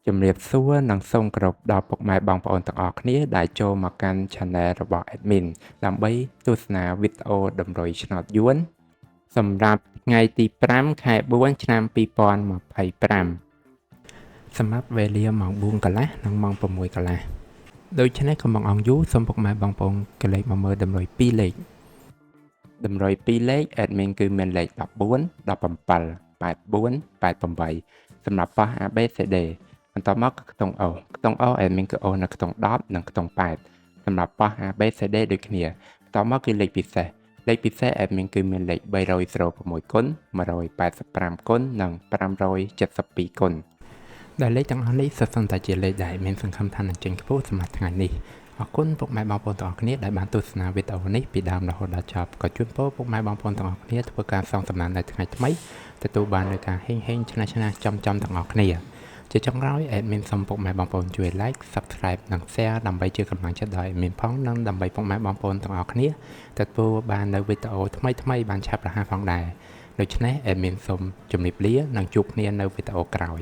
ជំរាបសួរនិងសូមគោរពដល់ពុកម៉ែបងប្អូនទាំងអស់គ្នាដែលចូលមកកាន់ Channel របស់ Admin ដើម្បីទស្សនាវីដេអូតម្រុយឆ្នោតយួនសម្រាប់ថ្ងៃទី5ខែ4ឆ្នាំ2025សម្រាប់វេលាម៉ោង4កន្លះនិងម៉ោង6កន្លះដូច្នេះកុំបង្អង់យូរសូមពុកម៉ែបងប្អូនកលេចមកមើលតម្រុយ2លេខតម្រុយ2លេខ Admin គឺមានលេខ14 17 84 88សម្រាប់ប៉ះ ABCD បន្តមកគឺខ្ទង់ O ខ្ទង់ O Admin គឺ O នៅខ្ទង់10និងខ្ទង់8សម្រាប់ប៉ះ ABCD ដូចគ្នាបន្តមកគឺលេខពិសេសAdmin គឺមានលេខ306គុណ185គុណនិង572គុណដែលលេខទាំងអស់នេះសុទ្ធសឹងតែជាលេខដែលមានសង្ឃឹមថានឹងចេញខ្ពស់សម្រាប់ថ្ងៃនេះអរគុណពុកម៉ែបងប្អូនទាំងអស់គ្នាដែលបានទស្សនាវីដេអូនេះពីដើមរហូតដល់ចប់ក៏ជូនពរពុកម៉ែបងប្អូនទាំងអស់គ្នាធ្វើការសងសំណាននៅថ្ងៃថ្មីទទួលបាននូវការហេងឆ្នះចំទាំងអស់គ្នាជាចុងក្រោយ Admin សូមពុកម៉ែបងប្អូនជួយ Like Subscribe និង Share ដើម្បីជាកម្លាំងចិត្តដល់ Admin ផងនិងដើម្បីពុកម៉ែបងប្អូនទាំងអស់គ្នាទទួលបាននូវវីដេអូថ្មីបានឆាប់រហ័សផងដែរដូច្នេះ Admin សូមជម្រាបលានិងជួបគ្នានៅវីដេអូក្រោយ